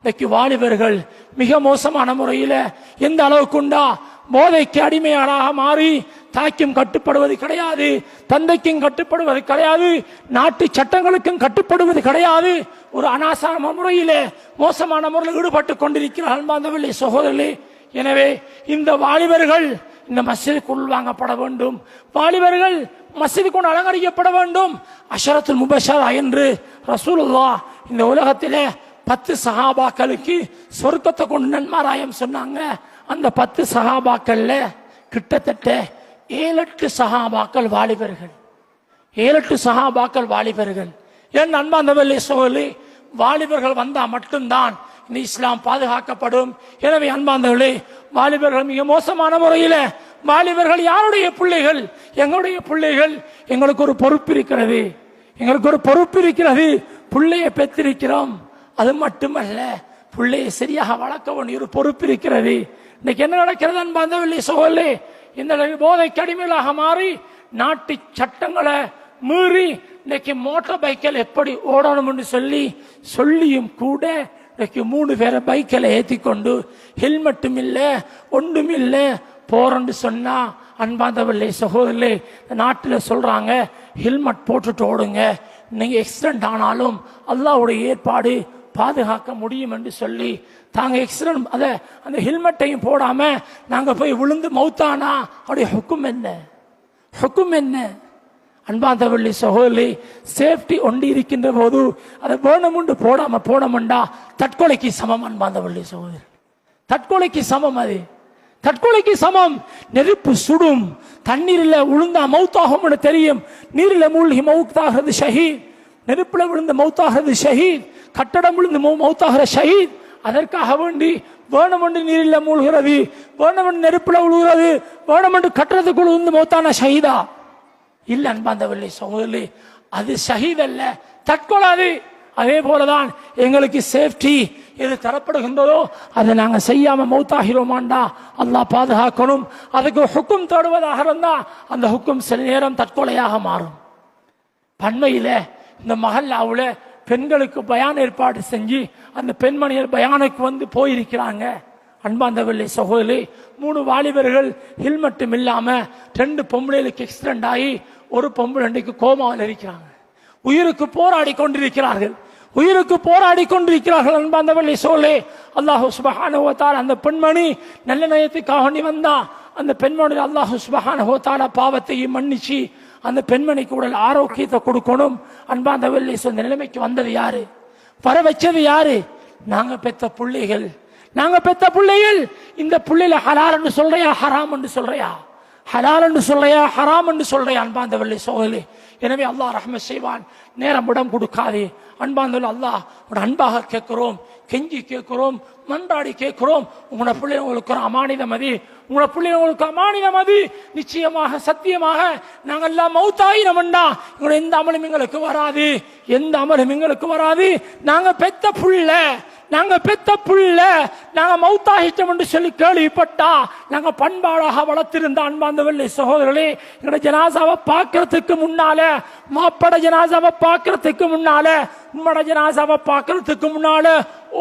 இன்னைக்கு வாலிபர்கள் மிக மோசமான முறையில எந்த அளவுக்குண்டா போதைக்கு அடிமையாளாக மாறி தாய்க்கும் கட்டுப்படுவது கிடையாது, தந்தைக்கும் கட்டுப்படுவது கிடையாது, நாட்டு சட்டங்களுக்கும் கட்டுப்படுவது கிடையாது. ஒரு அனாசார முறையிலே மோசமான முறையில் ஈடுபட்டு கொண்டிருக்கிறார் அன்பார்ந்தவர்களே, சகோதரர்களே. எனவே இந்த வாலிபர்கள் இந்த மஸ்ஜிதுக்குள் வாங்கப்பட வேண்டும். வாலிபர்கள் மஸ்ஜிதுக்குள் அலங்கரிக்கப்பட வேண்டும். அஷரத்துல் முபஷரா என்று ரசூலுல்லாஹ் இந்த உலகத்திலே 10 சஹாபாக்களுக்கு சொர்க்கத்தை கொண்டு நன்மாராயம் சொன்னாங்க. அந்த 10 சஹாபாக்கள்ல கிட்டத்தட்ட 7-8 சஹாபாக்கள் வாலிபர்கள். 7-8 சஹாபாக்கள் வாலிபர்கள். என் அன்பார்ந்தவர்களே, சகோதரர்களே, வாலிபர்கள் வந்தா மட்டும்தான் இந்த இஸ்லாம் பாதுகாக்கப்படும். எனவே அன்பார்ந்தவர்களே, வாலிபர்கள் மிக மோசமான முறையில வாலிபர்கள் யாருடைய பிள்ளைகள்? எங்களுடைய பிள்ளைகள். எங்களுக்கு ஒரு பொறுப்பு இருக்கிறது, எங்களுக்கு ஒரு பொறுப்பு இருக்கிறது. பிள்ளையை பெற்றிருக்கிறோம், அது மட்டுமல்ல பிள்ளையை சரியாக வளர்க்க வேண்டிய ஒரு பொறுப்பு இருக்கிறது. இன்னைக்கு என்ன நடக்கிறது அன்பார்ந்தவர்களே, சகோதரர்களே, இந்த போதைக்கு அடிமைகளாக மாறி நாட்டு சட்டங்களை மீறி இன்னைக்கு மோட்டார் பைக்கில் எப்படி ஓடணும் என்று சொல்லியும் கூட இன்னைக்கு 3 பேரை பைக்கில் ஏற்றி கொண்டு ஹெல்மெட்டும் இல்லை ஒன்றும் இல்லை போறன்னு சொன்னா அன்பார்ந்தவர்களே, சகோதரர்களே, நாட்டில் சொல்றாங்க ஹெல்மெட் போட்டுட்டு ஓடுங்க, நீங்க ஆக்சிடென்ட் ஆனாலும் அல்லாஹ்வுடைய ஏற்பாடு பாதுகாக்க முடியும் என்று சொல்லி தாங்க ஆக்சிடென்ட் அந்த ஹெல்மெட்டையும் போடாம நாங்க போய் விழுந்து மௌத்தானா அவருடைய ஹுக்கும் என்ன? ஹுக்கும் என்ன? அன்பார்ந்தவர்களே, சகோதரர்களே, சேஃப்டி ஒண்டி இருக்கின்ற போது அதை வேணுமுண்டு போடாம போனமுண்டா தற்கொலைக்கு சமம். அன்பார்ந்தவர்களே, சகோதரர், தற்கொலைக்கு சமம். அது தற்கொலைக்கு சமம். நெருப்பு சுடும், தண்ணீரில் விழுந்தா மௌத்தாகும் தெரியும். நீரில் மூழ்கி மௌத்தாகிறது ஷஹீத், நெருப்புல விழுந்த மௌத்தாகிறது ஷஹீத், கட்டடம் விழுந்து மௌத்தாகிற ஷஹீத். அதற்காக வேண்டி வேணுமென்று நீரில் மூழ்கிறது, வேணுமென்று நெருப்புல விழுகிறது, வேணுமென்று கட்டடத்துக்குள் விழுந்து மௌத்தான ஷஹீதா இல்ல. அன்பார்ந்தவர்களே, சகோதரர்களே, அது ஷஹீத் அல்ல, தற்கொலை. அதே போலதான் எங்களுக்கு சேஃப்டி எது தரப்படுகின்றதோ அதை நாங்கள் செய்யாம மௌத்தாகிறோமாண்டா அல்லாஹ் பாதுகாக்கணும். அதுக்கு ஹுக்கும் தேடுவதாக இருந்தா அந்த ஹுக்கும் சில நேரம் தற்கொலையாக மாறும். பண்மையில இந்த மஹல்லாவுல பெண்களுக்கு பயான் ஏற்பாடு செஞ்சு அந்த பெண்மணிகள் பயானுக்கு வந்து போயிருக்கிறாங்க. அன்பார்ந்தவர்களே, சகோதரர்களே, 3 வாலிபர்கள் ஹெல்மெட்டும் இல்லாம 2 பொம்பளைகளுக்கு ஆக்சிடென்ட் ஆகி ஒரு பொம்பளை கோமாவில் இருக்கிறாங்க. உயிருக்கு போராடி கொண்டிருக்கிறார்கள், உயிருக்கு போராடி கொண்டிருக்கிறார்கள். அன்பார்ந்தவர்களே, சகோதரர்களே, அல்லாஹ் சுப்ஹானஹு வ தஆலா அந்த பெண்மணி நல்ல நயத்துக்காக வேண்டி வந்தா அந்த பெண்மணி அல்லாஹ் சுப்ஹானஹு வ தஆலா பாவத்தையும் மன்னிச்சு அந்த பெண்மணிக்கு உடல் ஆரோக்கியத்தை கொடுக்கணும். அன்பார்ந்தவர்களே, இந்த நிலைமைக்கு வந்தது யாரு? வர வச்சது யாரு? நாங்க பெத்த பிள்ளைகள். நாங்க பெத்த பிள்ளைகள். இந்த பிள்ளைல ஹலால் என்று சொல்றியா, ஹராம் என்று சொல்றியா? ஹலால் என்று சொல்றியா, ஹராம் என்று சொல்றியா? அன்பார்ந்தவர்களே, சகோதரர்களே, எனவே அல்லாஹ் ரஹ்மத் செய்வான். நேரம் இடம் கொடுக்காதே. அன்பார்ந்தவர்களே, அல்லாஹ் ஒரு அன்பாக கேட்கிறோம், கெஞ்சி கேட்கிறோம், மன்றாடி கேட்கிறோம். உங்களோட பிள்ளை உங்களுக்கு ஒரு அமானிதம், அது உங்களோட பிள்ளை உங்களுக்கு அமானிதம். அது நிச்சயமாக சத்தியமாக நாங்கள் எல்லாம் மௌத்தாயினம்டா எங்களோட எந்த அமலும் எங்களுக்கு வராது, எந்த அமலும் எங்களுக்கு வராது. நாங்க பெத்த புள்ள, நாங்க பெத்த புள்ள நாங்க மௌத்தாகிட்டோம் என்று சொல்லி கேள்விப்பட்டா நாங்க பண்பாடாக வளர்த்திருந்த அன்பார்ந்தவர்களே, சகோதரர்களே, எங்களோட ஜனாசாவை பார்க்கறதுக்கு முன்னால, மாப்பட ஜனாசாவை பார்க்கறதுக்கு முன்னால, உம்மட ஜனாசாவை பார்க்கறதுக்கு முன்னால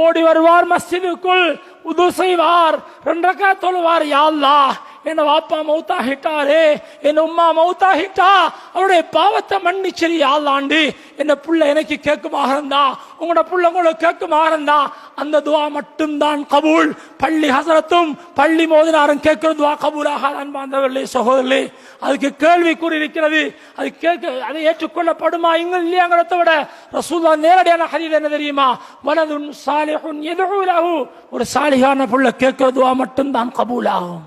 ஓடி வருவார் மஸ்ஜிதுக்குள், உது செய்வார், 2 ரக்காத் தொழுவார். யா அல்லாஹ், என் வாப்பா மௌத்தாகிட்டாரே, என் உம்மா மௌத்தாகிட்டா, அவருடைய பாவத்தை மன்னிச்சிரு யா அல்லாஹ்ண்டு என்ன புள்ள எனக்கு கேட்குமாக இருந்தா, உங்களோட புள்ள உங்களுக்கு கேட்குமாக இருந்தா அந்த துவா மட்டும்தான் கபூல். பள்ளி ஹசரத்தும் பள்ளி மோதினாரும் கேட்கிற துவா கபூலாக. அன்பார்ந்தவர்களே, சகோதரர்களே, அதுக்கு கேள்வி கூறியிருக்கிறது. அது அதை ஏற்றுக்கொள்ளப்படுமா இங்க இல்லையாங்கிறத விட ரசூலுல்லாஹ் நேரடியான ஹதீஸ் என்ன தெரியுமா? வலதுன் சாலிஹுன் யதுஉ லஹு, ஒரு சாலிஹான புள்ள கேட்கிற துவா மட்டும்தான் கபூலாகும்.